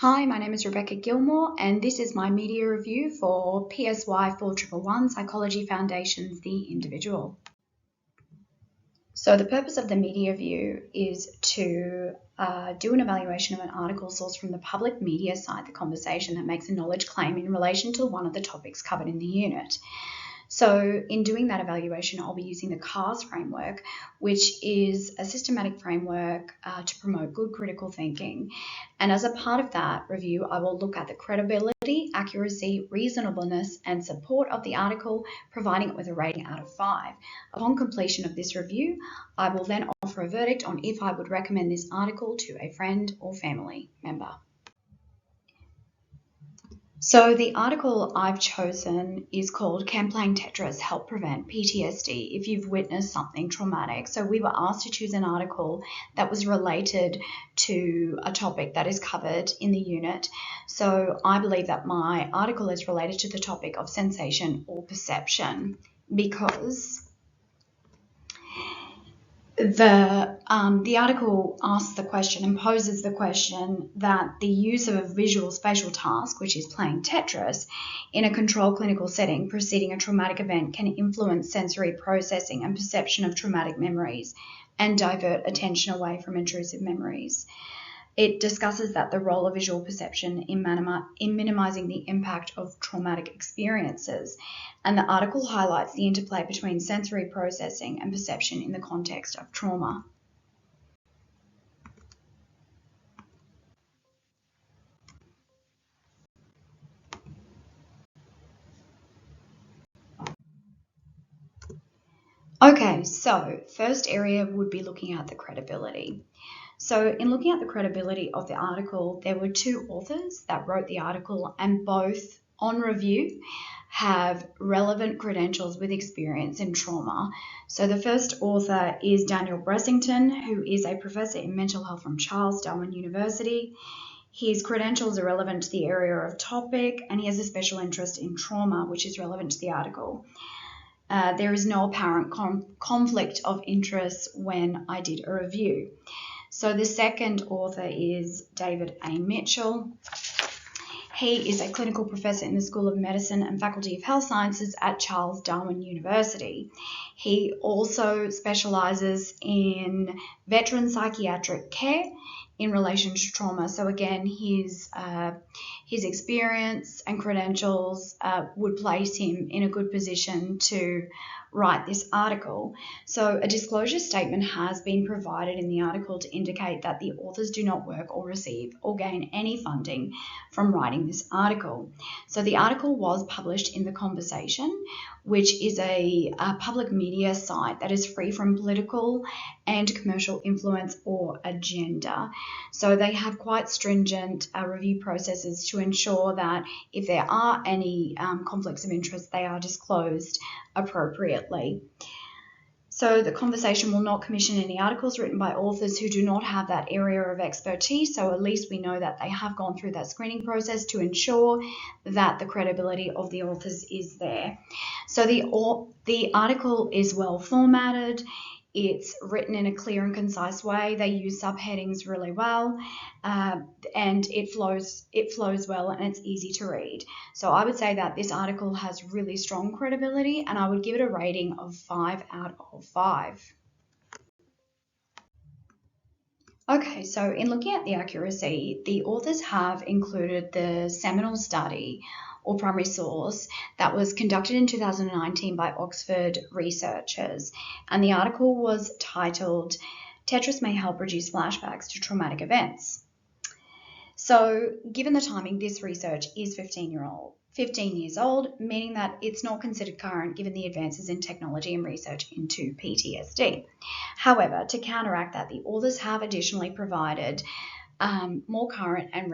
Hi, my name is Rebecca Gilmore, and this is my media review for PSY 4111 Psychology Foundations The Individual. So the purpose of the media review is to do an evaluation of an article sourced from the public media site, The Conversation, that makes a knowledge claim in relation to one of the topics covered in the unit. So in doing that evaluation, I'll be using the CARS framework, which is a systematic framework to promote good critical thinking. And as a part of that review, I will look at the credibility, accuracy, reasonableness, and support of the article, providing it with a rating out of 5. Upon completion of this review, I will then offer a verdict on if I would recommend this article to a friend or family member. So the article I've chosen is called Can Playing Tetris Help Prevent PTSD if you've witnessed something traumatic? So we were asked to choose an article that was related to a topic that is covered in the unit. So I believe that my article is related to the topic of sensation or perception because the article asks the question and poses the question that the use of a visual spatial task, which is playing Tetris, in a controlled clinical setting preceding a traumatic event can influence sensory processing and perception of traumatic memories and divert attention away from intrusive memories. It discusses that the role of visual perception in minimizing the impact of traumatic experiences, and the article highlights the interplay between sensory processing and perception in the context of trauma. Okay, so first area would be looking at the credibility. So in looking at the credibility of the article, there were two authors that wrote the article, and both on review have relevant credentials with experience in trauma. So the first author is Daniel Bressington, who is a professor in mental health from Charles Darwin University. His credentials are relevant to the area of topic, and he has a special interest in trauma, which is relevant to the article. There is no apparent conflict of interest when I did a review. So the second author is David A. Mitchell. He is a clinical professor in the School of Medicine and Faculty of Health Sciences at Charles Darwin University. He also specializes in veteran psychiatric care in relation to trauma. So again, his experience and credentials would place him in a good position to write this article. So a disclosure statement has been provided in the article to indicate that the authors do not work or receive or gain any funding from writing this article. So the article was published in The Conversation, which is a public media site that is free from political and commercial influence or agenda. So they have quite stringent review processes to ensure that if there are any conflicts of interest, they are disclosed appropriately. So the Conversation will not commission any articles written by authors who do not have that area of expertise, so at least we know that they have gone through that screening process to ensure that the credibility of the authors is there. So the article is well formatted. It's written in a clear and concise way. They use subheadings really well, and it flows well, and it's easy to read. So I would say that this article has really strong credibility, and I would give it a rating of 5 out of 5. Okay, so in looking at the accuracy, the authors have included the seminal study or primary source that was conducted in 2019 by Oxford researchers, and the article was titled Tetris May Help Reduce Flashbacks to Traumatic Events. So given the timing, this research is 15 years old, meaning that it's not considered current given the advances in technology and research into PTSD. However, to counteract that, the authors have additionally provided more current and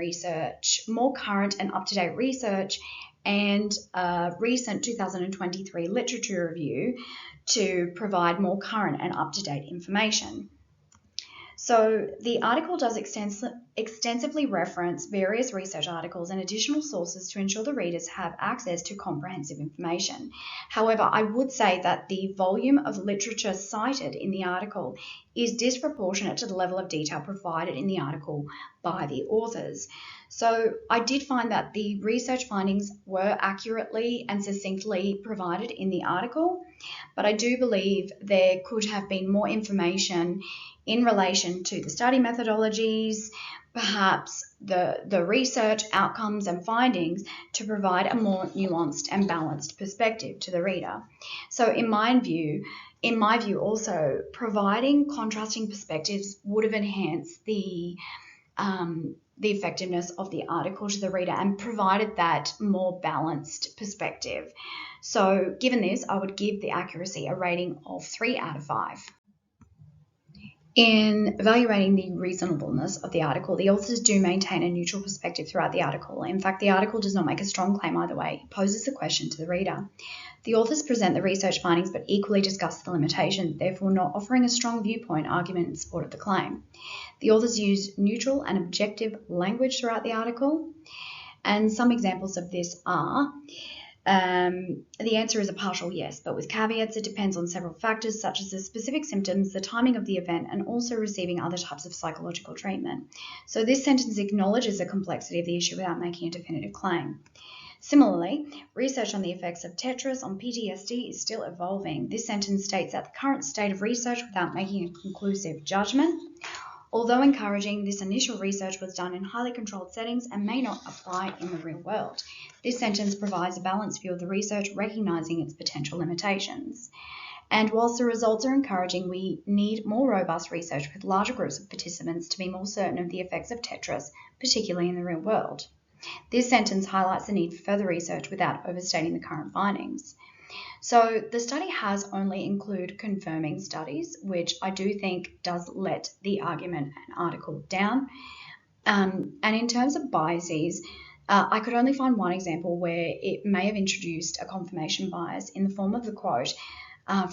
up-to-date research and a recent 2023 literature review to provide more current and up-to-date information. So the article does extensively reference various research articles and additional sources to ensure the readers have access to comprehensive information. However, I would say that the volume of literature cited in the article is disproportionate to the level of detail provided in the article by the authors. So I did find that the research findings were accurately and succinctly provided in the article, but I do believe there could have been more information in relation to the study methodologies, perhaps the research outcomes and findings, to provide a more nuanced and balanced perspective to the reader. So in my view also, providing contrasting perspectives would have enhanced the effectiveness of the article to the reader and provided that more balanced perspective. So given this, I would give the accuracy a rating of 3 out of 5. In evaluating the reasonableness of the article, the authors do maintain a neutral perspective throughout the article. In fact, the article does not make a strong claim either way. It poses the question to the reader. The authors present the research findings but equally discuss the limitations, therefore not offering a strong viewpoint argument in support of the claim. The authors use neutral and objective language throughout the article, and some examples of this are the answer is a partial yes, but with caveats. It depends on several factors such as the specific symptoms, the timing of the event, and also receiving other types of psychological treatment. So this sentence acknowledges the complexity of the issue without making a definitive claim. Similarly, research on the effects of Tetris on PTSD is still evolving. This sentence states that the current state of research without making a conclusive judgment. Although encouraging, this initial research was done in highly controlled settings and may not apply in the real world. This sentence provides a balanced view of the research, recognizing its potential limitations. And whilst the results are encouraging, we need more robust research with larger groups of participants to be more certain of the effects of Tetris, particularly in the real world. This sentence highlights the need for further research without overstating the current findings. So the study has only included confirming studies, which I do think does let the argument and article down. And in terms of biases, I could only find one example where it may have introduced a confirmation bias in the form of the quote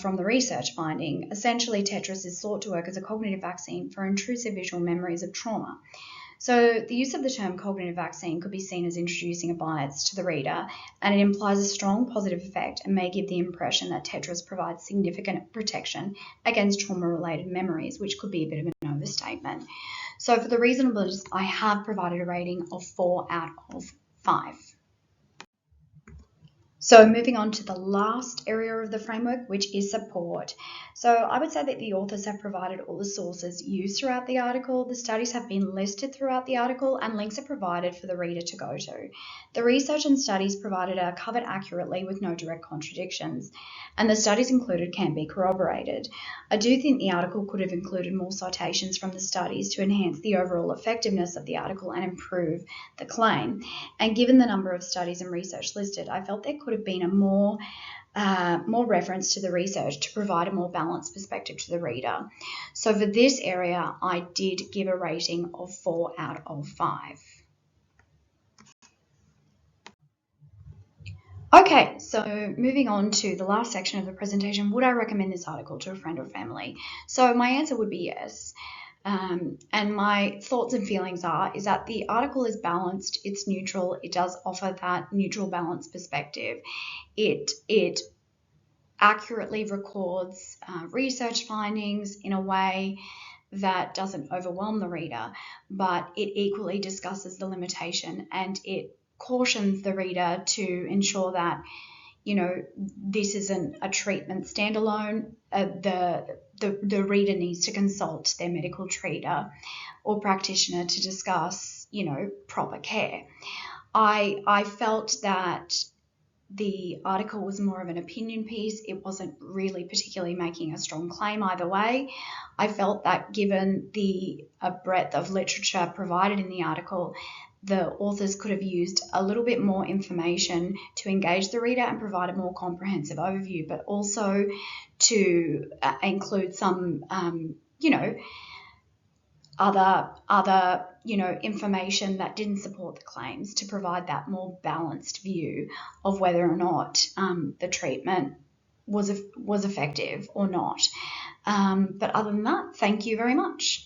from the research finding. Essentially, Tetris is thought to work as a cognitive vaccine for intrusive visual memories of trauma. So the use of the term cognitive vaccine could be seen as introducing a bias to the reader, and it implies a strong positive effect and may give the impression that Tetris provides significant protection against trauma-related memories, which could be a bit of an overstatement. So for the reasonableness, I have provided a rating of 4 out of 5. So moving on to the last area of the framework, which is support. So I would say that the authors have provided all the sources used throughout the article. The studies have been listed throughout the article, and links are provided for the reader to go to. The research and studies provided are covered accurately with no direct contradictions, and the studies included can be corroborated. I do think the article could have included more citations from the studies to enhance the overall effectiveness of the article and improve the claim. And given the number of studies and research listed, I felt there could have been a more reference to the research to provide a more balanced perspective to the reader. So for this area, I did give a rating of 4 out of 5. Okay, so moving on to the last section of the presentation, would I recommend this article to a friend or family? So my answer would be yes. And my thoughts and feelings is that the article is balanced, it's neutral, it does offer that neutral balanced perspective. It accurately records research findings in a way that doesn't overwhelm the reader, but it equally discusses the limitation, and it cautions the reader to ensure that, you know, this isn't a treatment standalone. The reader needs to consult their medical treater or practitioner to discuss, you know, proper care. I felt that the article was more of an opinion piece. It wasn't really particularly making a strong claim either way. I felt that given the breadth of literature provided in the article, the authors could have used a little bit more information to engage the reader and provide a more comprehensive overview, but also to include some, other information that didn't support the claims, to provide that more balanced view of whether or not the treatment was effective or not. But other than that, thank you very much.